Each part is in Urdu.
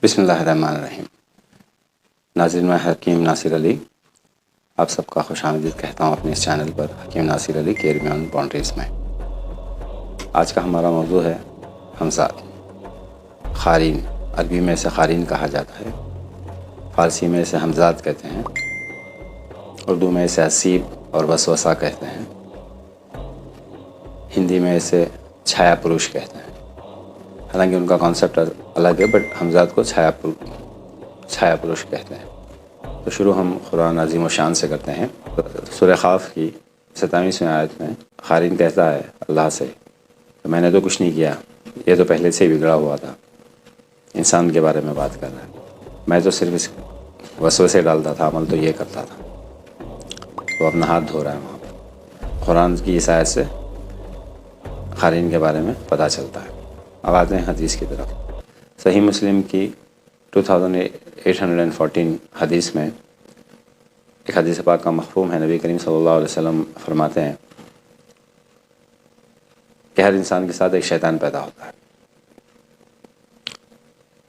بسم اللہ الرحمن الرحیم۔ ناظرین، میں حکیم ناصر علی آپ سب کا خوش آمدید کہتا ہوں اپنے اس چینل پر حکیم ناصر علی کیئر بیانڈ باؤنڈریز میں۔ آج کا ہمارا موضوع ہے حمزات۔ قارین، عربی میں اسے قارین کہا جاتا ہے، فارسی میں اسے حمزات کہتے ہیں، اردو میں اسے حسیب اور وسوسہ کہتے ہیں، ہندی میں اسے چھایا پروش کہتے ہیں۔ حالانکہ ان کا کانسیپٹ الگ ہے، بٹ حمزات کو چھایا پروش کہتے ہیں۔ تو شروع ہم قرآن عظیم و شان سے کرتے ہیں۔ سورہ قاف کی 27ویں آیت میں قارین کہتا ہے اللہ سے کہ میں نے تو کچھ نہیں کیا، یہ تو پہلے سے ہی بگڑا ہوا تھا۔ انسان کے بارے میں بات کر رہا ہے، میں تو صرف اس وسوسے ڈالتا تھا، عمل تو یہ کرتا تھا۔ وہ اپنا ہاتھ دھو رہا ہے وہاں پہ۔ قرآن کی اس آیت سے قارین کے بارے میں پتہ چلتا ہے۔ اب آتے ہیں حدیث کی طرف۔ صحیح مسلم کی 2814 حدیث میں ایک حدیث پاک کا مفہوم ہے۔ نبی کریم صلی اللہ علیہ وسلم فرماتے ہیں کہ ہر انسان کے ساتھ ایک شیطان پیدا ہوتا ہے۔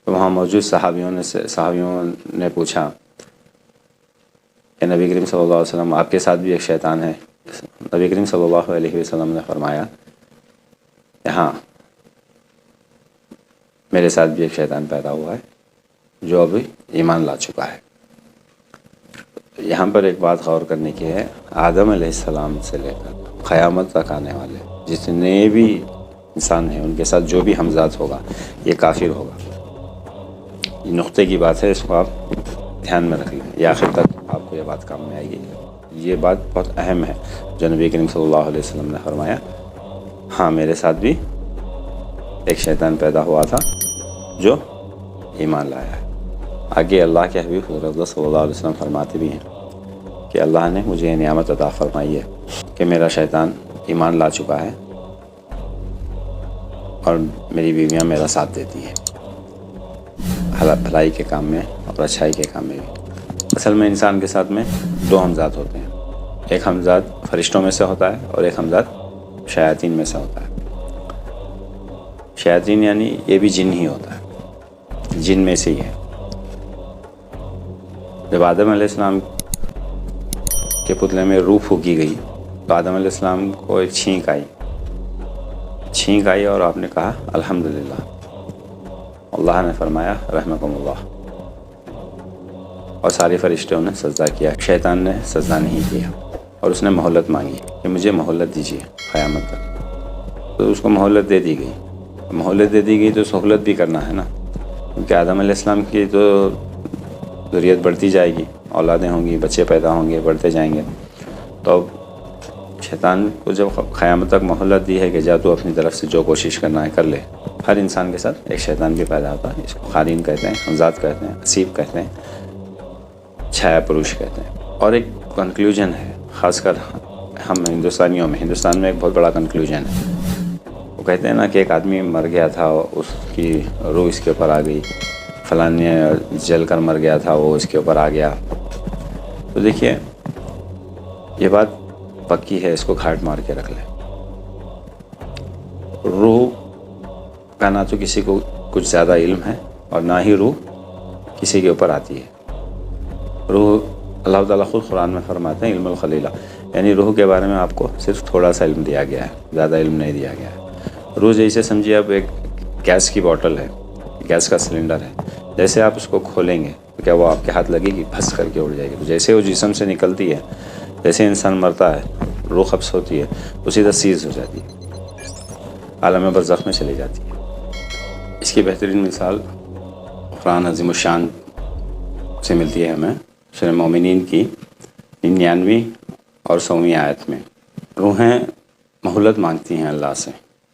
تو وہاں موجود صحابیوں نے پوچھا کہ نبی کریم صلی اللہ علیہ وسلم آپ کے ساتھ بھی ایک شیطان ہے؟ نبی کریم صلی اللہ علیہ وسلم نے فرمایا کہ ہاں، میرے ساتھ بھی ایک شیطان پیدا ہوا ہے جو ابھی ایمان لا چکا ہے۔ یہاں پر ایک بات غور کرنے کی ہے، آدم علیہ السلام سے لے کر قیامت تک آنے والے جتنے بھی انسان ہیں ان کے ساتھ جو بھی حمزات ہوگا یہ کافر ہوگا۔ یہ نقطے کی بات ہے، اس کو آپ دھیان میں رکھ لیں، یہ آخر تک آپ کو یہ بات کام میں آئے گی۔ یہ بات بہت اہم ہے جو نبی کریم صلی اللہ علیہ وسلم نے فرمایا، ہاں میرے ساتھ بھی ایک شیطان پیدا ہوا تھا جو ایمان لایا ہے۔ آگے اللہ کے حبیب حضرت صلی اللہ علیہ وسلم فرماتے بھی ہیں کہ اللہ نے مجھے یہ نعمت عطا فرمائی ہے کہ میرا شیطان ایمان لا چکا ہے اور میری بیویاں میرا ساتھ دیتی ہیں بھلائی کے کام میں اور اچھائی کے کام میں بھی۔ اصل میں انسان کے ساتھ میں دو حمزات ہوتے ہیں، ایک حمزات فرشتوں میں سے ہوتا ہے اور ایک حمزات شیاطین میں سے ہوتا ہے۔ شیاطین یعنی یہ بھی جن ہی ہوتا ہے، جن میں سے ہی ہے۔ جب آدم علیہ السلام کے پتلے میں روح پھونکی گئی تو آدم علیہ السلام کو ایک چھینک آئی اور آپ نے کہا الحمدللہ۔ اللہ نے فرمایا رحمکم اللہ، اور سارے فرشتوں نے سجدہ کیا، شیطان نے سجدہ نہیں کیا، اور اس نے مہلت مانگی کہ مجھے مہلت دیجیے قیامت تک۔ تو اس کو مہلت دے دی گئی تو سہولت بھی کرنا ہے نا، کیونکہ آدم علیہ السلام کی تو ذریت بڑھتی جائے گی، اولادیں ہوں گی، بچے پیدا ہوں گے، بڑھتے جائیں گے۔ تو شیطان کو جب قیامت تک مہلت دی ہے کہ جا تو اپنی طرف سے جو کوشش کرنا ہے کر لے، ہر انسان کے ساتھ ایک شیطان بھی پیدا ہوتا ہے۔ اس کو قارین کہتے ہیں، حمزات کہتے ہیں، حسیب کہتے ہیں، چھایا پروش کہتے ہیں۔ اور ایک کنکلوژن ہے، خاص کر ہم ہندوستان میں ایک بہت بڑا کنکلوژن ہے۔ وہ کہتے ہیں نا کہ ایک آدمی مر گیا تھا، اس کی روح اس کے اوپر آ گئی، فلانے جل کر مر گیا تھا، وہ اس کے اوپر آ گیا۔ تو دیکھیے یہ بات پکی ہے، اس کو گھاٹ مار کے رکھ لیں۔ روح کا نہ تو کسی کو کچھ زیادہ علم ہے اور نہ ہی روح کسی کے اوپر آتی ہے۔ روح اللہ تعالیٰ خود قرآن میں فرماتے ہیں علم الخلیلہ، یعنی روح کے بارے میں آپ کو صرف تھوڑا سا علم دیا گیا ہے، زیادہ علم نہیں دیا گیا ہے۔ روح جیسے سمجھیے اب ایک گیس کی بوٹل ہے، گیس کا سلنڈر ہے، جیسے آپ اس کو کھولیں گے تو کیا وہ آپ کے ہاتھ لگے گی؟ پھنس کر کے اڑ جائے گی۔ جیسے وہ جسم سے نکلتی ہے، جیسے انسان مرتا ہے، روح قبض ہوتی ہے تو سیدھا سیز ہو جاتی ہے، عالم برزخ میں چلی جاتی ہے۔ اس کی بہترین مثال قرآن عظیم الشان سے ملتی ہے ہمیں، سورہ مومنین کی 99 اور 100ویں آیت میں۔ روحیں مہلت مانگتی ہیں اللہ سے،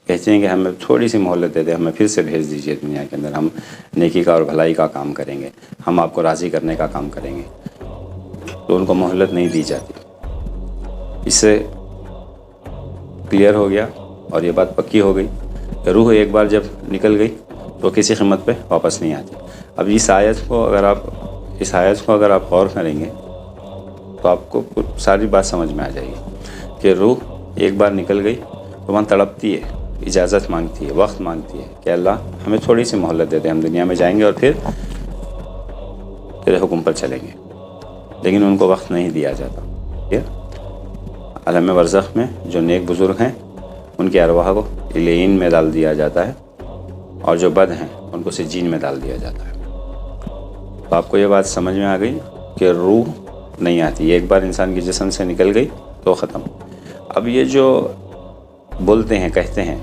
کہتے ہیں کہ ہمیں تھوڑی سی مہلت دے دیں، ہمیں پھر سے بھیج دیجیے دنیا کے اندر، ہم نیکی کا اور بھلائی کا کام کریں گے، ہم آپ کو راضی کرنے کا کام کریں گے۔ تو ان کو مہلت نہیں دی جاتی۔ اس سے کلیئر ہو گیا اور یہ بات پکی ہو گئی کہ روح ایک بار جب نکل گئی تو کسی قیمت پہ واپس نہیں آتی۔ اب اس آیت کو اگر آپ غور کریں گے تو آپ کو ساری بات سمجھ میں آ جائے گی کہ روح ایک بار نکل گئی تو وہاں تڑپتی ہے، اجازت مانگتی ہے، وقت مانگتی ہے کہ اللہ ہمیں تھوڑی سی مہلت دے دے، ہم دنیا میں جائیں گے اور پھر تیرے حکم پر چلیں گے، لیکن ان کو وقت نہیں دیا جاتا۔ عالم برزخ میں جو نیک بزرگ ہیں ان کی ارواح کو علیین میں ڈال دیا جاتا ہے، اور جو بد ہیں ان کو سجین میں ڈال دیا جاتا ہے۔ تو آپ کو یہ بات سمجھ میں آ گئی کہ روح نہیں آتی، ایک بار انسان کی جسم سے نکل گئی تو ختم۔ اب یہ جو بولتے ہیں، کہتے ہیں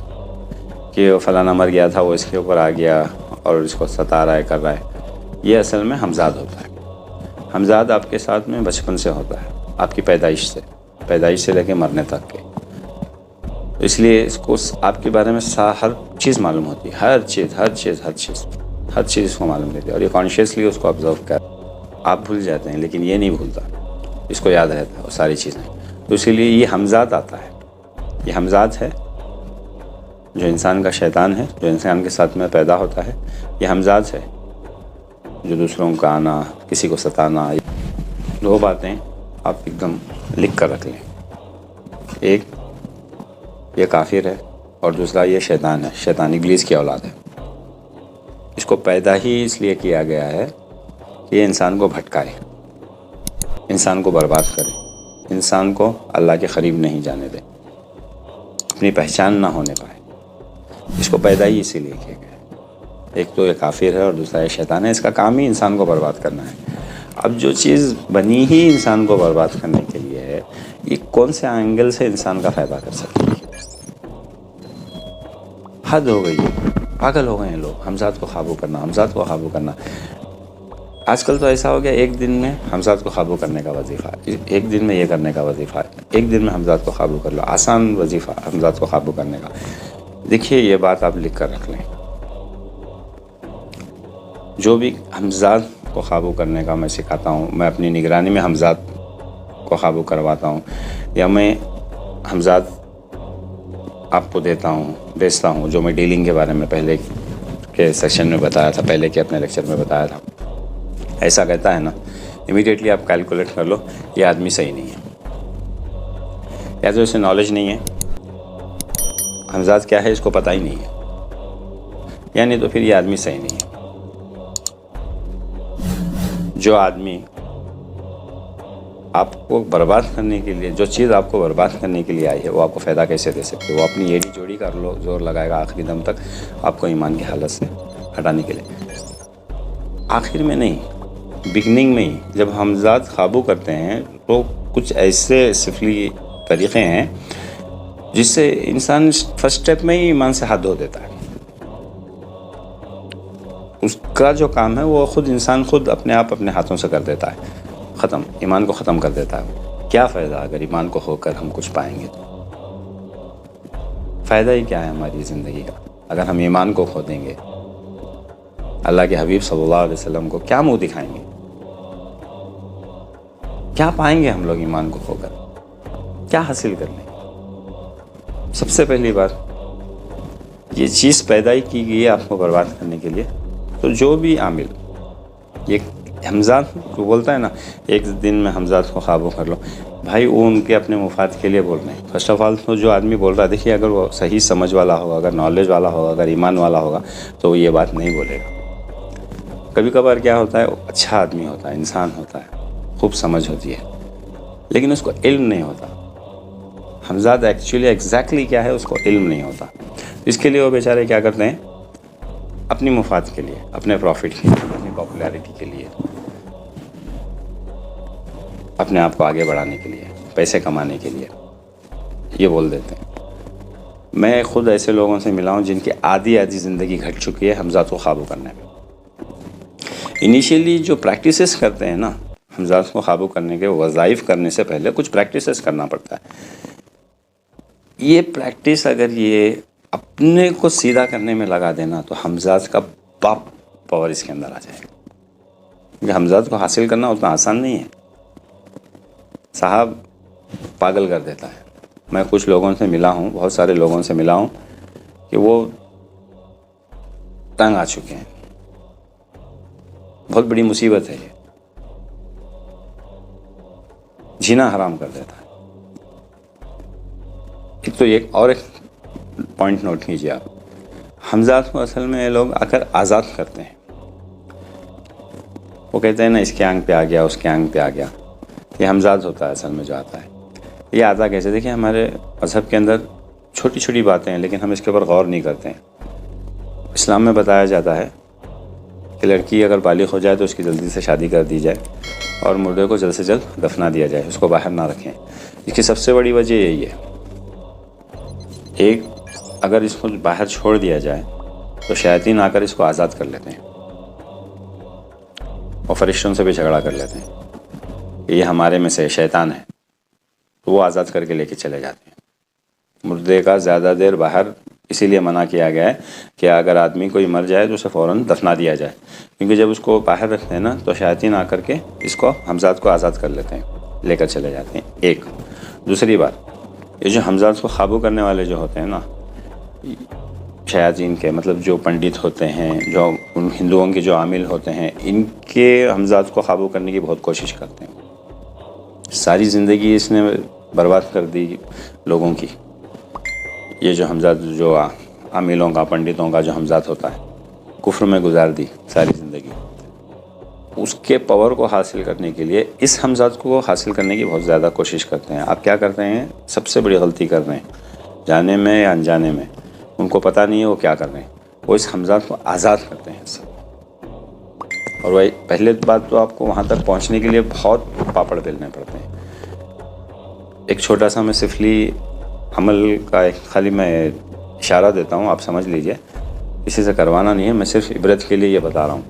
کہ فلانا مر گیا تھا، وہ اس کے اوپر آ گیا اور اس کو ستا رہا ہے، کر رہا ہے، یہ اصل میں ہمزاد ہوتا ہے۔ ہمزاد آپ کے ساتھ میں بچپن سے ہوتا ہے، آپ کی پیدائش سے لے کے مرنے تک کے۔ اس لیے اس کو آپ کے بارے میں ہر چیز معلوم ہوتی ہے، ہر چیز اس کو معلوم رہتی ہے، اور یہ کانشیسلی اس کو آبزرو کر۔ آپ بھول جاتے ہیں لیکن یہ نہیں بھولتا، اس کو یاد رہتا ہے وہ ساری چیزیں۔ تو اسی لیے یہ ہمزاد آتا ہے، یہ ہمزاد ہے جو انسان کا شیطان ہے، جو انسان کے ساتھ میں پیدا ہوتا ہے، یہ ہمزاد ہے جو دوسروں کا آنا، کسی کو ستانا۔ دو باتیں آپ ایک دم لکھ کر رکھ لیں، ایک یہ کافر ہے اور دوسرا یہ شیطان ہے، شیطان ابلیس کی اولاد ہے۔ اس کو پیدا ہی اس لیے کیا گیا ہے کہ یہ انسان کو بھٹکائے، انسان کو برباد کرے، انسان کو اللہ کے قریب نہیں جانے دے، اپنی پہچان نہ ہونے پائے۔ اس کو پیدا ہی اسی لیے کیا گیا ہے۔ ایک تو یہ کافر ہے اور دوسرا یہ شیطان ہے، اس کا کام ہی انسان کو برباد کرنا ہے۔ اب جو چیز بنی ہی انسان کو برباد کرنے کے لیے ہے، یہ کون سے اینگل سے انسان کا فائدہ کر سکتی ہے؟ حد ہو گئی ہے، پاگل ہو گئے ہیں لوگ۔ ہمزاد کو قابو کرنا، آج کل تو ایسا ہو گیا، ایک دن میں ہمزاد کو قابو کرنے کا وظیفہ ہے، ایک دن میں یہ کرنے کا وظیفہ ہے، ایک دن میں ہمزاد کو قابو کر لو، آسان وظیفہ ہمزاد کو قابو کرنے کا۔ دیکھیے یہ بات آپ لکھ کر رکھ لیں، جو بھی ہمزاد کو قابو کرنے کا میں سکھاتا ہوں، میں اپنی نگرانی میں ہمزاد کو قابو کرواتا ہوں، یا میں ہمزاد آپ کو دیتا ہوں، بیچتا ہوں، جو میں ڈیلنگ کے بارے میں پہلے کے سیشن میں بتایا تھا، پہلے کے اپنے لیکچر میں بتایا تھا۔ ایسا کہتا ہے نا، امیڈیٹلی آپ کیلکولیٹ کر لو یہ آدمی صحیح نہیں ہے، یا تو اسے نالج نہیں ہے، ہمزاد کیا ہے اس کو پتہ ہی نہیں ہے، یعنی تو پھر یہ آدمی صحیح نہیں ہے۔ جو آدمی آپ کو برباد کرنے کے لیے، جو چیز آپ کو برباد کرنے کے لیے آئی ہے، وہ آپ کو فائدہ کیسے دے سکتے؟ وہ اپنی ایڑی جوڑی کر لو، زور لگائے گا آخری دم تک آپ کو ایمان کی حالت سے ہٹانے کے لیے۔ آخر میں نہیں، بگننگ میں ہی جب ہمزاد قابو کرتے ہیں تو کچھ ایسے سفلی طریقے ہیں جس سے انسان فرسٹ اسٹیپ میں ہی ایمان سے ہاتھ دھو دیتا ہے۔ اس کا جو کام ہے وہ خود انسان خود اپنے آپ اپنے ہاتھوں سے کر دیتا ہے، ختم، ایمان کو ختم کر دیتا ہے۔ کیا فائدہ اگر ایمان کو کھو کر ہم کچھ پائیں گے تو؟ فائدہ ہی کیا ہے ہماری زندگی کا اگر ہم ایمان کو کھو دیں گے؟ اللہ کے حبیب صلی اللہ علیہ وسلم کو کیا منہ دکھائیں گے؟ کیا پائیں گے ہم لوگ ایمان کو کھو کر؟ کیا حاصل کر لیں گے؟ سب سے پہلی بات، یہ چیز پیدا ہی کی گئی ہے آپ کو برباد کرنے کے لیے، تو جو بھی عامل، یہ ہمزاد کو بولتا ہے نا ایک دن میں ہمزاد کو قابو کر لو، بھائی وہ ان کے اپنے مفاد کے لیے بول رہے ہیں۔ فرسٹ آف آل تو جو آدمی بول رہا ہے، دیکھیے اگر وہ صحیح سمجھ والا ہوگا، اگر نالج والا ہوگا، اگر ایمان والا ہوگا تو وہ یہ بات نہیں بولے گا۔ کبھی کبھار کیا ہوتا ہے، اچھا آدمی ہوتا ہے، انسان ہوتا ہے، خوب سمجھ ہوتی ہے، لیکن اس کو علم نہیں ہوتا۔ ہمزاد ایکچولی ایگزیکٹلی کیا ہے اس کو علم نہیں ہوتا، اس کے لیے وہ بیچارے کیا کرتے ہیں، اپنی مفاد کے لیے، اپنے پروفٹ کے لیے، اپنی پاپولیرٹی کے لیے، اپنے آپ کو آگے بڑھانے کے لیے، پیسے کمانے کے لیے یہ بول دیتے ہیں۔ میں خود ایسے لوگوں سے ملا ہوں جن کی آدھی زندگی گھٹ چکی ہے ہمزاد کو قابو کرنے میں۔ انیشیلی جو پریکٹسز کرتے ہیں نا ہمزاد کو قابو کرنے کے، وظائف کرنے سے پہلے کچھ پریکٹسز کرنا پڑتا ہے۔ یہ پریکٹس اگر یہ اپنے کو سیدھا کرنے میں لگا دینا تو ہمزاد کا باپ پاور اس کے اندر آ جائے گا، کیونکہ ہمزاد کو حاصل کرنا اتنا آسان نہیں ہے، صاحب پاگل کر دیتا ہے۔ میں کچھ لوگوں سے ملا ہوں، بہت سارے لوگوں سے ملا ہوں کہ وہ تنگ آ چکے ہیں، بہت بڑی مصیبت ہے، یہ جینا حرام کر دیتا ہے۔ ایک تو ایک پوائنٹ نوٹ کیجیے آپ، حمزات کو اصل میں یہ لوگ آ کر آزاد کرتے ہیں. وہ کہتے ہیں نا اس کے آنگ پہ آ گیا، اس کے آنگ پہ آ گیا، یہ حمزات ہوتا ہے اصل میں جو آتا ہے. یہ آتا کیسے؟ دیکھیں ہمارے مذہب کے اندر چھوٹی چھوٹی باتیں ہیں لیکن ہم اس کے اوپر غور نہیں کرتے ہیں. اسلام میں بتایا جاتا ہے کہ لڑکی اگر بالغ ہو جائے تو اس کی جلدی سے شادی کر دی جائے اور مردے کو جلد سے جلد دفنا دیا جائے، اس کو باہر نہ رکھیں. اس کی سب سے بڑی وجہ یہی ہے. ایک، اگر اس کو باہر چھوڑ دیا جائے تو شیاطین آ کر اس کو آزاد کر لیتے ہیں اور فرشتوں سے بھی جھگڑا کر لیتے ہیں کہ یہ ہمارے میں سے شیطان ہے، تو وہ آزاد کر کے لے کے چلے جاتے ہیں. مردے کا زیادہ دیر باہر اسی لیے منع کیا گیا ہے کہ اگر آدمی کوئی مر جائے تو اسے فوراً دفنا دیا جائے، کیونکہ جب اس کو باہر رکھتے ہیں نا تو شیاطین آ کر کے اس کو حمزات کو آزاد کر لیتے ہیں، لے کر چلے جاتے ہیں. ایک دوسری بات، یہ جو حمزات کو قابو کرنے والے جو ہوتے ہیں نا شیاطین کے، مطلب جو پنڈت ہوتے ہیں، جو ان ہندوؤں کے جو عامل ہوتے ہیں، ان کے حمزات کو قابو کرنے کی بہت کوشش کرتے ہیں. ساری زندگی اس نے برباد کر دی لوگوں کی. یہ جو حمزات، جو عاملوں کا، پنڈتوں کا جو حمزات ہوتا ہے، کفر میں گزار دی ساری زندگی. اس کے پاور کو حاصل کرنے کے لیے اس حمزات کو حاصل کرنے کی بہت زیادہ کوشش کرتے ہیں. آپ کیا کرتے ہیں؟ سب سے بڑی غلطی کر رہے ہیں، جانے میں یا انجانے میں. ان کو پتہ نہیں ہے وہ کیا کر رہے ہیں، وہ اس حمزات کو آزاد کرتے ہیں سب. اور وہی پہلے بات تو آپ کو وہاں تک پہنچنے کے لیے بہت پاپڑ بیلنے پڑتے ہیں. ایک چھوٹا سا میں سفلی عمل کا ایک خالی میں اشارہ دیتا ہوں، آپ سمجھ لیجئے، کسی سے کروانا نہیں ہے، میں صرف عبرت کے لیے یہ بتا رہا ہوں.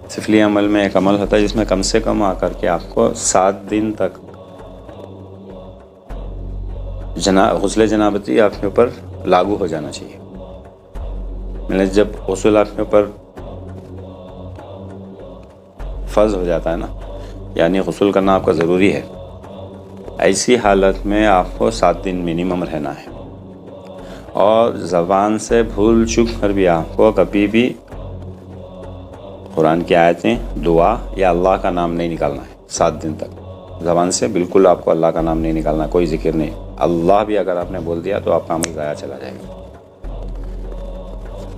سفلی عمل میں ایک عمل ہوتا ہے جس میں کم سے کم آ کر کے آپ کو 7 دن تک غسل جنابتی آپ کے اوپر لاگو ہو جانا چاہیے. میں نے جب غسل آپ کے اوپر فرض ہو جاتا ہے نا، یعنی غسل کرنا آپ کا ضروری ہے، ایسی حالت میں آپ کو 7 دن منیمم رہنا ہے. اور زبان سے بھول چک کر بھی آپ کو کبھی بھی قرآن کی آیتیں، دعا یا اللہ کا نام نہیں نکالنا ہے. 7 دن تک زبان سے بالکل آپ کو اللہ کا نام نہیں نکالنا، کوئی ذکر نہیں. اللہ بھی اگر آپ نے بول دیا تو آپ کا عمل ضائع چلا جائے گا.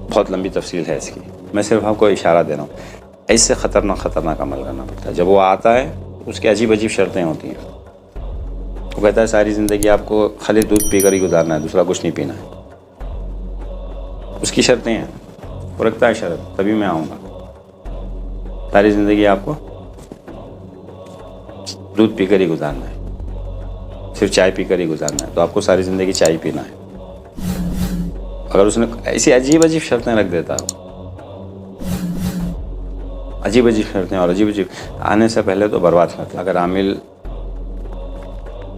بہت لمبی تفصیل ہے اس کی، میں صرف آپ کو اشارہ دے رہا ہوں. ایسے خطرناک عمل کرنا پڑتا ہے. جب وہ آتا ہے اس کی عجیب عجیب شرطیں ہوتی ہیں. وہ کہتا ہے ساری زندگی آپ کو خالی دودھ پی کر ہی گزارنا ہے، دوسرا کچھ نہیں پینا ہے. اس کی شرطیں ہیں، وہ رکھتا ہے شرط، تبھی میں آؤں گا. ساری زندگی آپ کو دودھ پی کر ہی گزارنا ہے، صرف چائے پی کر ہی گزارنا ہے، تو آپ کو ساری زندگی چائے پینا ہے. اگر اس نے ایسی عجیب عجیب شرطیں رکھ دیتا ہے، عجیب عجیب شرطیں اور عجیب عجیب، آنے سے پہلے تو برباد کرتے. اگر عامل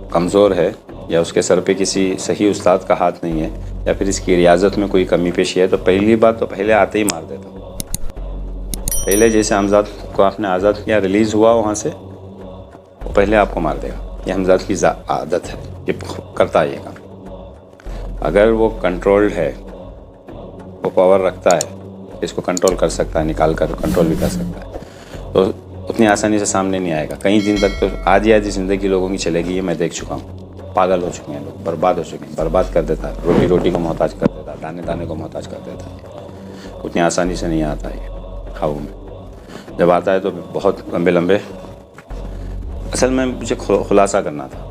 کمزور ہے یا اس کے سر پہ کسی صحیح استاد کا ہاتھ نہیں ہے یا پھر اس کی ریاضت میں کوئی کمی پیشی ہے تو پہلی بات تو پہلے آتے ہی مار دیتا. پہلے جیسے حمزات کو آپ نے آزاد کیا، ریلیز ہوا وہاں سے، وہ پہلے آپ کو مار دے گا. یہ حمزات کی عادت ہے، یہ کرتا ہے یہ کام. اگر وہ کنٹرولڈ ہے، وہ پاور رکھتا ہے، اس کو کنٹرول کر سکتا ہے، نکال کر کنٹرول بھی کر سکتا ہے، تو اتنی آسانی سے سامنے نہیں آئے گا. کئی دن تک تو آدھی زندگی لوگوں کی چلے گی. یہ میں دیکھ چکا ہوں. پاگل ہو چکے ہیں لوگ، برباد ہو چکے ہیں. برباد کر دیتا ہے، روٹی کو محتاج کر دیتا ہے، دانے دانے کو محتاج کر دیتا ہے. اتنی آسانی سے نہیں آتا ہے قابو میں. جب آتا ہے تو بہت لمبے. اصل میں مجھے خلاصہ کرنا تھا.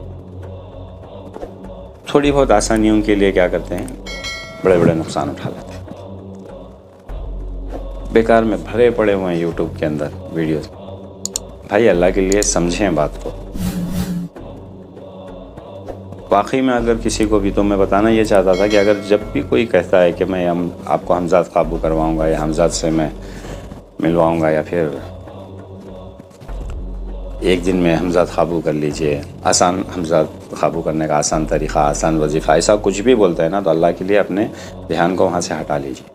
تھوڑی بہت آسانیوں کے لیے کیا کرتے ہیں، بڑے بڑے نقصان اٹھا لیتے ہیں. بیکار میں بھرے پڑے ہوئے ہیں یوٹیوب کے اندر ویڈیوز. بھائی اللہ کے لیے سمجھیں بات کو. واقعی میں اگر کسی کو بھی، تو میں بتانا یہ چاہتا تھا کہ اگر جب بھی کوئی کہتا ہے کہ میں آپ کو حمزات قابو کرواؤں گا یا حمزات سے میں ملواؤں گا یا پھر ایک دن میں حمزات قابو کر لیجئے، آسان حمزات قابو کرنے کا آسان طریقہ، آسان وظیفہ، ایسا کچھ بھی بولتا ہے نا، تو اللہ کے لیے اپنے دھیان کو وہاں سے ہٹا لیجئے.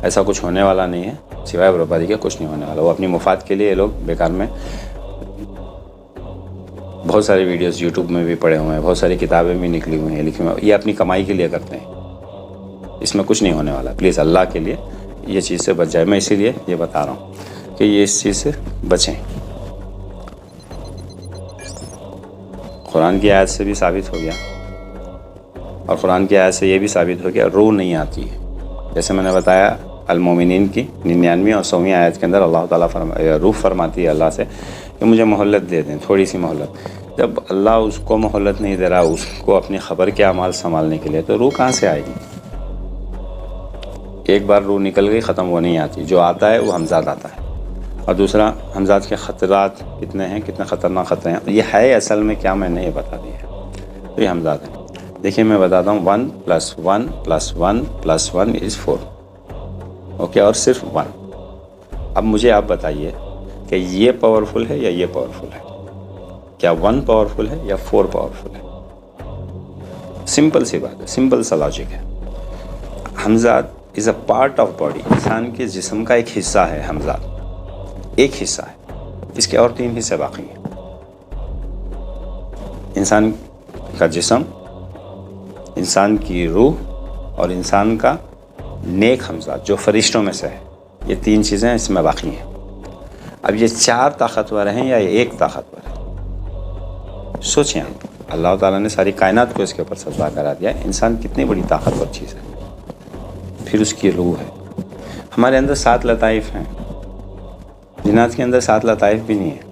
ایسا کچھ ہونے والا نہیں ہے، سوائے بربادی کے کچھ نہیں ہونے والا. وہ اپنی مفاد کے لیے یہ لوگ بیکار میں بہت سارے ویڈیوز یوٹیوب میں بھی پڑے ہوئے ہیں، بہت ساری کتابیں بھی نکلی ہوئی ہیں، لکھی ہوئی. یہ اپنی کمائی کے لیے کرتے ہیں. اس میں کچھ نہیں ہونے والا. پلیز اللہ کے لیے یہ چیز سے بچ جائے. میں اسی لیے یہ بتا رہا ہوں کہ یہ اس چیز سے بچیں. قرآن کی آیت سے بھی ثابت ہو گیا اور قرآن کی آیت سے یہ بھی ثابت ہو کہ روح نہیں آتی ہے. جیسے میں نے بتایا المومنین کی 99 اور 100ویں آیت کے اندر اللہ تعالیٰ روح فرماتی ہے اللہ سے کہ مجھے مہلت دے دیں، تھوڑی سی مہلت. جب اللہ اس کو مہلت نہیں دے رہا اس کو اپنی خبر کے اعمال سنبھالنے کے لیے، تو روح کہاں سے آئے گی؟ ایک بار روح نکل گئی ختم، وہ نہیں آتی. جو آتا ہے وہ حمزات آتا ہے. اور دوسرا حمزات کے خطرات کتنے ہیں، کتنے خطرناک خطرے ہیں. یہ ہے اصل میں کیا، میں نے یہ بتا دیا. تو یہ حمزات ہیں. دیکھیے میں بتاتا ہوں 1 + 1 + 1 + 1 = 4. اوکے، اور صرف 1. اب مجھے آپ بتائیے کہ یہ پاورفل ہے یا یہ پاورفل ہے؟ کیا 1 پاورفل ہے یا 4 پاورفل ہے؟ سمپل سی بات ہے، سمپل سا لاجک ہے. حمزات از اے پارٹ آف باڈی. انسان کے جسم کا ایک حصہ ہے حمزات، ایک حصہ ہے. اس کے اور 3 حصے باقی ہیں. انسان کا جسم، انسان کی روح اور انسان کا نیک حمزات جو فرشتوں میں سے ہے. یہ 3 چیزیں اس میں باقی ہیں. اب یہ 4 طاقتور ہیں یا یہ 1 طاقتور ہے؟ سوچیں آپ. اللہ تعالیٰ نے ساری کائنات کو اس کے اوپر سجدہ کرا دیا ہے. انسان کتنی بڑی طاقتور چیز ہے. پھر اس کی روح ہے. ہمارے اندر 7 لطائف ہیں، جنات کے اندر 7 لطائف بھی نہیں ہے.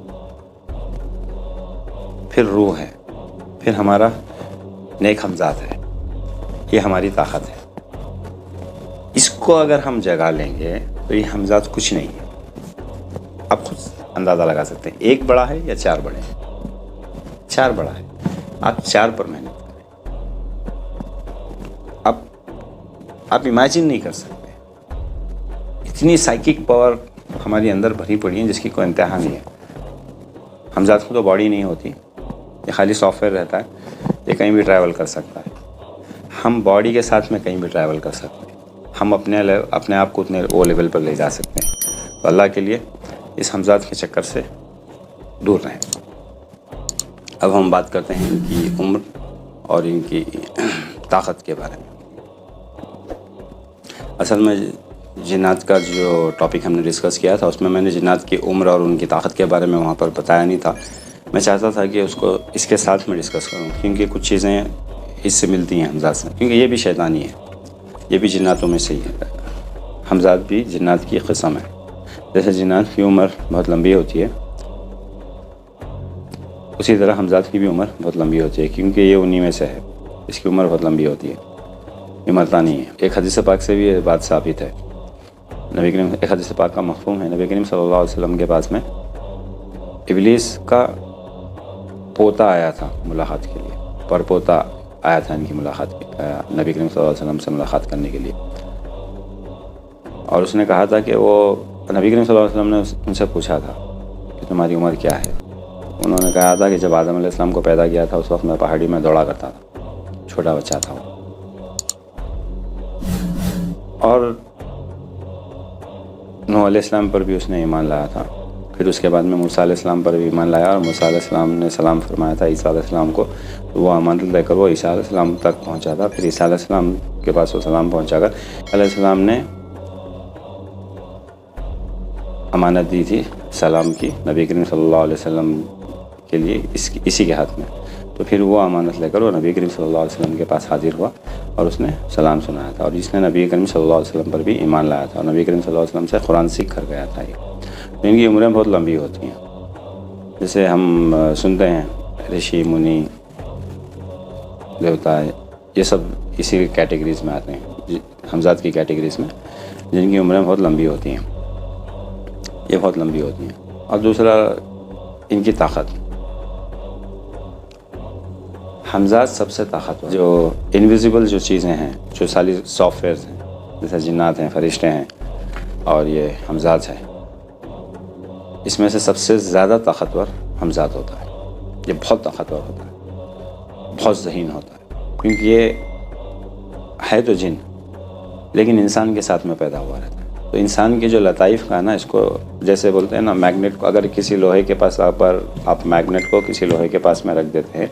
پھر روح ہے، پھر ہمارا نیک حمزات ہے. یہ ہماری طاقت ہے. اس کو اگر ہم جگا لیں گے تو یہ حمزات کچھ نہیں ہے. آپ خود اندازہ لگا سکتے ہیں 1 بڑا ہے یا 4 بڑے ہیں. 4 بڑا ہے. آپ 4 پر محنت کریں. آپ امیجن نہیں کر سکتے اتنی سائیکک پاور ہماری اندر بھری پڑی ہے جس کی کوئی انتہا نہیں ہے. حمزات کو تو باڈی نہیں ہوتی، یہ خالی سافٹ ویئر رہتا ہے. یہ کہیں بھی ٹریول کر سکتا ہے. ہم باڈی کے ساتھ میں کہیں بھی ٹریول کر سکتے ہیں. ہم اپنے آپ کو اتنے وہ لیول پر لے جا سکتے ہیں. تو اللہ کے لیے اس حمزات کے چکر سے دور رہیں. اب ہم بات کرتے ہیں ان کی عمر اور ان کی طاقت کے بارے میں. اصل میں جنات کا جو ٹاپک ہم نے ڈسکس کیا تھا اس میں نے جنات کی عمر اور ان کی طاقت کے بارے میں وہاں پر بتایا نہیں تھا. میں چاہتا تھا کہ اس کو اس کے ساتھ میں ڈسکس کروں، کیونکہ کچھ چیزیں اس سے ملتی ہیں حمزات سے، کیونکہ یہ بھی شیطانی ہے، یہ بھی جناتوں میں سے ہی ہے. حمزات بھی جنات کی قسم ہے. جیسے جنات کی عمر بہت لمبی ہوتی ہے، اسی طرح حمزات کی بھی عمر بہت لمبی ہوتی ہے، کیونکہ یہ انہی میں سے ہے. اس کی عمر بہت لمبی ہوتی ہے، یہ مرتا نہیں ہے. ایک حدیث پاک سے بھی یہ بات ثابت ہے. ایک حدیث پاک کا مفہوم ہے، نبی کریم صلی اللہ علیہ وسلم کے پاس میں ابلیس کا پوتا آیا تھا ملاقات کے لیے، پر پوتا آیا تھا ان کی ملاقات نبی کریم صلی اللہ علیہ وسلم سے ملاقات کرنے کے لیے. اور اس نے کہا تھا کہ وہ نبی کریم صلی اللہ علیہ وسلم نے ان سے پوچھا تھا کہ تمہاری عمر کیا ہے. انہوں نے کہا تھا کہ جب آدم علیہ السلام کو پیدا کیا تھا اس وقت میں پہاڑی میں دوڑا کرتا تھا، چھوٹا بچہ تھا وہ. اور نوح علیہ السلام پر بھی اس نے ایمان لایا تھا. پھر اس کے بعد میں موسیٰ علیہ السلام پر بھی ایمان لایا، اور موسیٰ علیہ السلام نے سلام فرمایا تھا عیسیٰ علیہ السلام کو، تو وہ امانت لے کر وہ عیسیٰ علیہ السلام تک پہنچا تھا. پھر عیسیٰ علیہ السلام کے پاس وہ سلام پہنچا کر علیہ السلام نے امانت دی تھی سلام کی نبی کریم صلی اللہ علیہ وسلم کے لیے اسی کے ہاتھ میں. تو پھر وہ امانت لے کر وہ نبی کریم صلی اللہ علیہ وسلم کے پاس حاضر ہوا اور اس نے سلام سنایا تھا. اور جس نے نبی کریم صلی اللہ علیہ وسلم پر بھی ایمان لایا تھا اور نبی کریم صلی اللہ علیہ وسلم سے قرآن سیکھ کر گیا تھا. یہ ان کی عمریں بہت لمبی ہوتی ہیں. جیسے ہم سنتے ہیں رشی منی دیوتا، یہ سب اسی کیٹیگریز میں آتے ہیں، حمزات کی کیٹیگریز میں، جن کی عمریں بہت لمبی ہوتی ہیں. یہ بہت لمبی ہوتی ہیں. اور دوسرا ان کی طاقت. حمزات سب سے طاقتور، جو انویزیبل جو چیزیں ہیں، جو ساری سافٹ ویئرز ہیں، جیسے جنات ہیں، فرشتے ہیں، اور یہ حمزات ہیں، اس میں سے سب سے زیادہ طاقتور حمزات ہوتا ہے. یہ بہت طاقتور ہوتا ہے، بہت ذہین ہوتا ہے، کیونکہ یہ ہے تو جن لیکن انسان کے ساتھ میں پیدا ہوا رہتا ہے. تو انسان کے جو لطائف کا ہے نا، اس کو جیسے بولتے ہیں نا میگنیٹ کو، اگر کسی لوہے کے پاس آپ میگنیٹ کو کسی لوہے کے پاس میں رکھ دیتے ہیں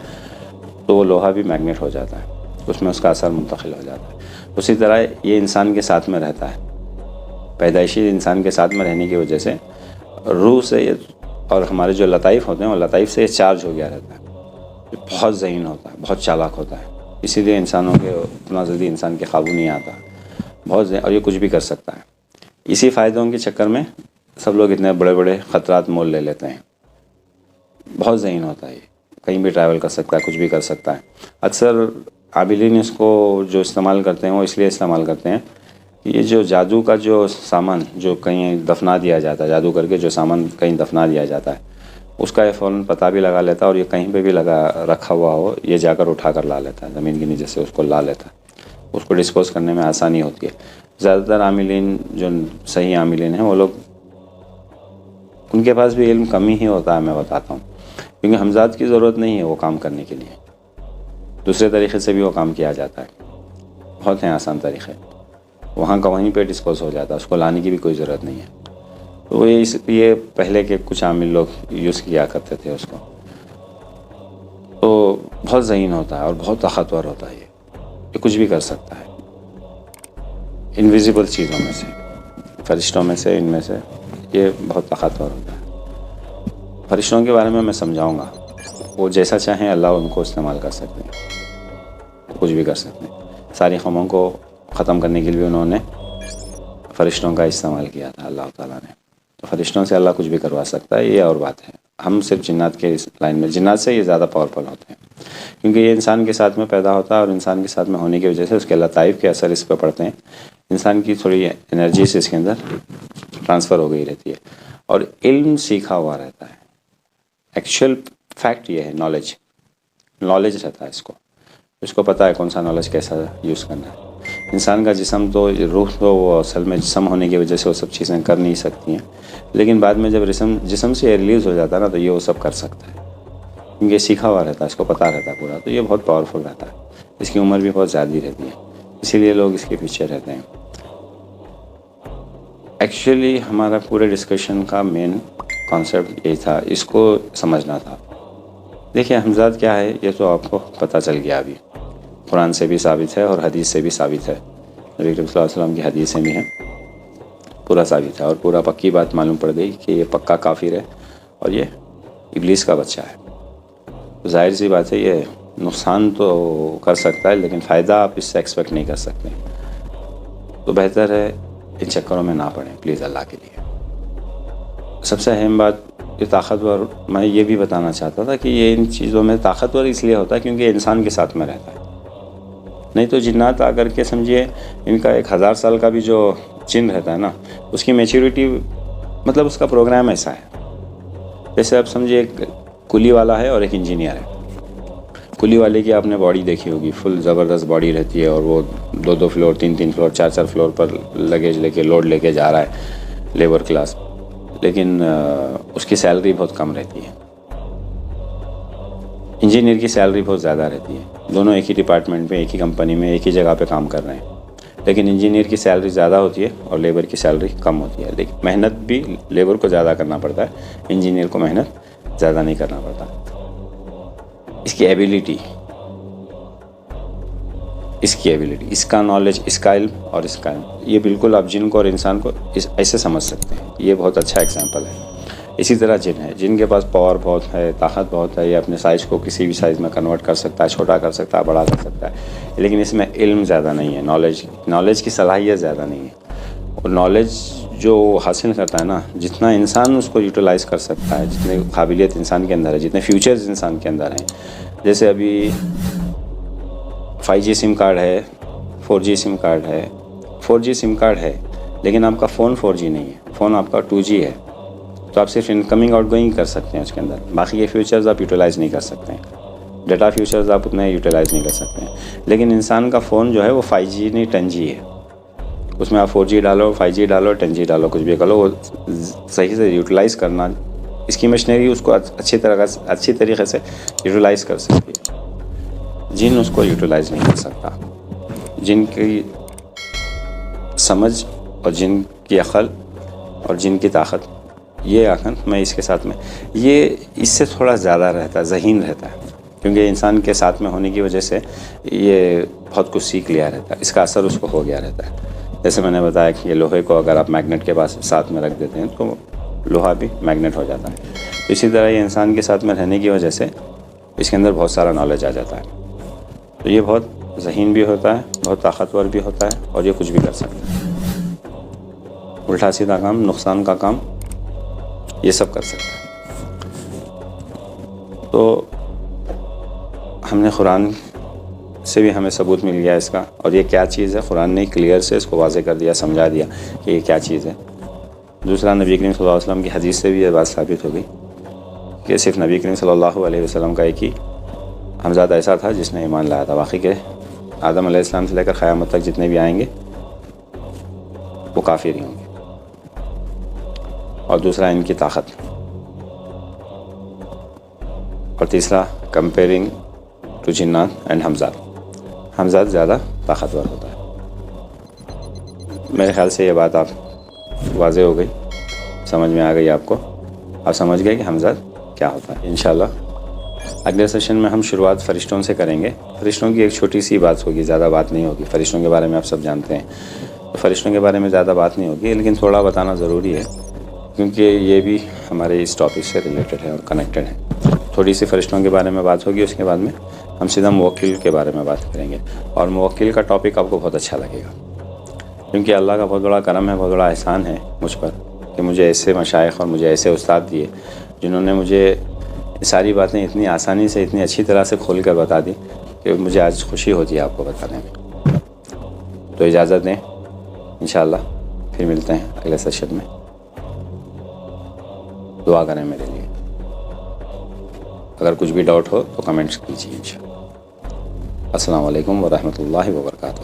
تو وہ لوہا بھی میگنیٹ ہو جاتا ہے، اس میں اس کا اثر منتقل ہو جاتا ہے. اسی طرح یہ انسان کے ساتھ میں رہتا ہے، پیدائشی انسان کے ساتھ میں رہنے کی وجہ سے روح سے اور ہمارے جو لطائف ہوتے ہیں وہ لطائف سے یہ چارج ہو گیا رہتا ہے. یہ بہت ذہین ہوتا ہے، بہت چالاک ہوتا ہے. اسی لیے انسانوں کے اتنا جلدی انسان کے قابو نہیں آتا بہت، اور یہ کچھ بھی کر سکتا ہے۔ اسی فائدوں کے چکر میں سب لوگ اتنے بڑے بڑے خطرات مول لے لیتے ہیں۔ بہت ذہین ہوتا ہے یہ، کہیں بھی ٹریول کر سکتا ہے، کچھ بھی کر سکتا ہے۔ اکثر عابلین اس کو جو استعمال کرتے ہیں وہ اس لیے استعمال کرتے ہیں کہ یہ جو جادو کا جو سامان جو کہیں دفنا دیا جاتا ہے، جادو کر کے جو سامان کہیں دفنا دیا جاتا ہے، اس کا یہ فوراً پتہ بھی لگا لیتا ہے، اور یہ کہیں پہ بھی رکھا ہوا ہو یہ جا کر اٹھا کر لا لیتا ہے، زمین کے نیچے سے اس کو لا لیتا ہے، اس کو ڈسپوز کرنے میں آسانی ہوتی ہے۔ زیادہ تر عاملین جو صحیح عاملین ہیں وہ لوگ، ان کے پاس بھی علم کم ہی ہوتا ہے، میں بتاتا ہوں، کیونکہ حمزات کی ضرورت نہیں ہے وہ کام کرنے کے لیے، دوسرے طریقے سے بھی وہ کام کیا جاتا ہے، بہت ہیں آسان طریقے، وہاں کا وہیں پہ ڈسپوز ہو جاتا ہے، اس کو لانے کی بھی کوئی ضرورت نہیں ہے۔ تو وہ اس لیے پہلے کے کچھ عامل لوگ یوز کیا کرتے تھے اس کو۔ تو بہت ذہین ہوتا ہے اور بہت طاقتور ہوتا ہے، یہ کچھ بھی کر سکتا ہے، انویزیبل چیزوں میں سے، فرشتوں میں سے، ان میں سے یہ بہت طاقتور ہوتا ہے۔ فرشتوں کے بارے میں سمجھاؤں گا، وہ جیسا چاہیں اللہ ان کو استعمال کر سکتے ہیں، کچھ بھی کر سکتے ہیں۔ ساری قوموں کو ختم کرنے کے لیے انہوں نے فرشتوں کا استعمال کیا تھا اللہ تعالیٰ نے، تو فرشتوں سے اللہ کچھ بھی کروا سکتا ہے، یہ اور بات ہے۔ ہم صرف جنات کے اس لائن میں، جنات سے یہ زیادہ پاورفل ہوتے ہیں، کیونکہ یہ انسان کے ساتھ میں پیدا ہوتا ہے، اور انسان کے ساتھ میں ہونے کی وجہ سے اس کے لطائف کے اثر اس پہ پڑتے ہیں، انسان کی تھوڑی انرجی سے اس کے اندر ٹرانسفر ہو گئی رہتی ہے، اور علم سیکھا ہوا رہتا ہے۔ ایکچوئل فیکٹ یہ ہے، نالج رہتا ہے اس کو پتہ ہے کون سا نالج کیسا یوز کرنا ہے۔ انسان کا جسم تو، روح تو وہ اصل میں جسم ہونے کی وجہ سے وہ سب چیزیں کر نہیں سکتی ہیں، لیکن بعد میں جب جسم سے ریلیز ہو جاتا ہے نا، تو یہ وہ سب کر سکتا ہے، کیونکہ یہ سیکھا ہوا رہتا ہے، اس کو پتہ رہتا ہے پورا، تو یہ بہت پاورفل رہتا ہے۔ اس کی عمر بھی بہت زیادہ رہتی ہے، اسی لیے لوگ اس کے پیچھے رہتے ہیں۔ ایکچولی ہمارا پورے ڈسکشن کا مین کانسیپٹ یہی تھا، اس کو سمجھنا تھا۔ دیکھیں حمزات کیا ہے، یہ تو آپ کو پتہ چل گیا ابھی، قرآن سے بھی ثابت ہے اور حدیث سے بھی ثابت ہے، نبی کریم صلی اللہ علیہ وسلم کی حدیث سے بھی ہے، پورا ثابت ہے، اور پورا پکی بات معلوم پڑ گئی کہ یہ پکا کافر ہے اور یہ ابلیس کا بچہ ہے۔ تو ظاہر سی بات ہے یہ نقصان تو کر سکتا ہے، لیکن فائدہ آپ اس سے ایکسپیکٹ نہیں کر سکتے، تو بہتر ہے ان چکروں میں نہ پڑیں پلیز اللہ کے لیے۔ سب سے اہم بات یہ طاقتور، میں یہ بھی بتانا چاہتا تھا کہ یہ ان چیزوں میں طاقتور اس لیے ہوتا ہے کیونکہ انسان کے ساتھ میں رہتا ہے، نہیں تو جنات آ کر کے سمجھیے ان کا 1000 سال کا بھی جو جن رہتا ہے نا، اس کی میچورٹی مطلب اس کا پروگرام ایسا ہے، جیسے آپ سمجھیے ایک کلی والا ہے اور ایک انجینئر ہے۔ کلی والے کی آپ نے باڈی دیکھی ہوگی، فل زبردست باڈی رہتی ہے، اور وہ 2 فلور 3 فلور 4 فلور پر لگیج لے کے، لوڈ لے کے جا رہا ہے، لیبر کلاس، لیکن اس کی سیلری بہت کم رہتی ہے۔ انجینئر کی سیلری بہت زیادہ رہتی ہے، دونوں ایک ہی ڈپارٹمنٹ میں، ایک ہی کمپنی میں، ایک ہی جگہ پہ کام کر رہے ہیں، لیکن انجینئر کی سیلری زیادہ ہوتی ہے اور لیبر کی سیلری کم ہوتی ہے، لیکن محنت بھی لیبر کو زیادہ کرنا پڑتا ہے، انجینئر کو محنت زیادہ نہیں کرنا پڑتا۔ اس کی ایبیلٹی، اس کا نالج، اس کا علم اور اس کا علم، یہ بالکل آپ جن کو اور انسان کو ایسے سمجھ سکتے ہیں، یہ بہت اچھا ایگزامپل ہے۔ اسی طرح جن ہے، جن کے پاس پاور بہت ہے، طاقت بہت ہے، یہ اپنے سائز کو کسی بھی سائز میں کنورٹ کر سکتا ہے، چھوٹا کر سکتا ہے، بڑا کر سکتا ہے، لیکن اس میں علم زیادہ نہیں ہے، نالج کی صلاحیت زیادہ نہیں ہے، اور نالج جو حاصل کرتا ہے نا، جتنا انسان اس کو یوٹیلائز کر سکتا ہے، جتنے قابلیت انسان کے اندر ہے، جتنے فیوچرز انسان کے اندر ہیں، جیسے ابھی 5G سم کارڈ ہے، 4G سم کارڈ ہے، 4G سم کارڈ ہے، لیکن آپ کا فون 4G نہیں ہے، فون آپ کا 2G ہے، تو آپ صرف انکمنگ آؤٹ گوئنگ کر سکتے ہیں اس کے اندر، باقی کے فیوچرز آپ یوٹیلائز نہیں کر سکتے ہیں، ڈیٹا فیوچرز آپ اتنے یوٹیلائز نہیں کر سکتے ہیں، لیکن انسان کا فون جو ہے وہ 5G نہیں 10G ہے، اس میں آپ 4G ڈالو، 5G ڈالو، 10G ڈالو، کچھ بھی کرو، وہ صحیح سے یوٹیلائز کرنا، اس کی مشینری اس کو اچھی طریقے سے یوٹیلائز کر سکتی ہے، جن اس کو یوٹیلائز نہیں کر سکتا، جن کی سمجھ اور جن کی عقل اور جن کی طاقت، یہ آخر میں اس کے ساتھ میں، یہ اس سے تھوڑا زیادہ رہتا ہے، ذہین رہتا ہے، کیونکہ انسان کے ساتھ میں ہونے کی وجہ سے یہ بہت کچھ سیکھ لیا رہتا ہے، اس کا اثر اس کو ہو گیا رہتا ہے۔ جیسے میں نے بتایا کہ یہ لوہے کو اگر آپ میگنیٹ کے پاس ساتھ میں رکھ دیتے ہیں تو لوہا بھی میگنیٹ ہو جاتا ہے، اسی طرح یہ انسان کے ساتھ میں رہنے کی وجہ سے اس کے اندر بہت سارا نالج آ جاتا ہے۔ تو یہ بہت ذہین بھی ہوتا ہے، بہت طاقتور بھی ہوتا ہے، اور یہ کچھ بھی کر سکتا ہے، الٹا سیدھا کام، نقصان کا کام، یہ سب کر سکتا ہے۔ تو ہم نے قرآن سے بھی ہمیں ثبوت مل گیا اس کا، اور یہ کیا چیز ہے قرآن نے کلیئر سے اس کو واضح کر دیا، سمجھا دیا کہ یہ کیا چیز ہے۔ دوسرا، نبی کریم صلی اللہ علیہ وسلم کی حدیث سے بھی یہ بات ثابت ہو گئی کہ صرف نبی کریم صلی اللہ علیہ وسلم کا ایک ہی حمزہ ایسا تھا جس نے ایمان لایا تھا، باقی کے آدم علیہ السلام سے لے کر قیامت تک جتنے بھی آئیں گے وہ کافر ہی ہوں گے۔ اور دوسرا ان کی طاقت، اور تیسرا کمپیئرنگ ٹو جنات اینڈ حمزات، حمزات زیادہ طاقتور ہوتا ہے۔ میرے خیال سے یہ بات آپ واضح ہو گئی، سمجھ میں آ گئی آپ کو، آپ سمجھ گئے کہ حمزات کیا ہوتا ہے۔ انشاءاللہ اگلے سیشن میں ہم شروعات فرشتوں سے کریں گے۔ فرشتوں کی ایک چھوٹی سی بات ہوگی، زیادہ بات نہیں ہوگی۔ فرشتوں کے بارے میں آپ سب جانتے ہیں، تو فرشتوں کے بارے میں زیادہ بات نہیں ہوگی، لیکن تھوڑا بتانا ضروری ہے کیونکہ یہ بھی ہمارے اس ٹاپک سے ریلیٹڈ ہے اور کنیکٹڈ ہے۔ تھوڑی سی فرشتوں کے بارے میں بات ہوگی، اس کے بعد میں ہم سیدھا موکل کے بارے میں بات کریں گے، اور موکل کا ٹاپک آپ کو بہت اچھا لگے گا، کیونکہ اللہ کا بہت بڑا کرم ہے، بہت بڑا احسان ہے مجھ پر کہ مجھے ایسے مشائخ اور مجھے ایسے استاد دیے جنہوں نے مجھے ساری باتیں اتنی آسانی سے، اتنی اچھی طرح سے کھول کر بتا دی کہ مجھے آج خوشی ہوتی ہے آپ کو بتانے میں۔ تو اجازت دیں، انشاءاللہ پھر ملتے ہیں اگلے سیشن میں۔ دعا کریں میرے لیے، اگر کچھ بھی ڈاؤٹ ہو تو کمنٹس کیجیے انشاءاللہ۔ السلام علیکم ورحمۃ اللہ وبرکاتہ۔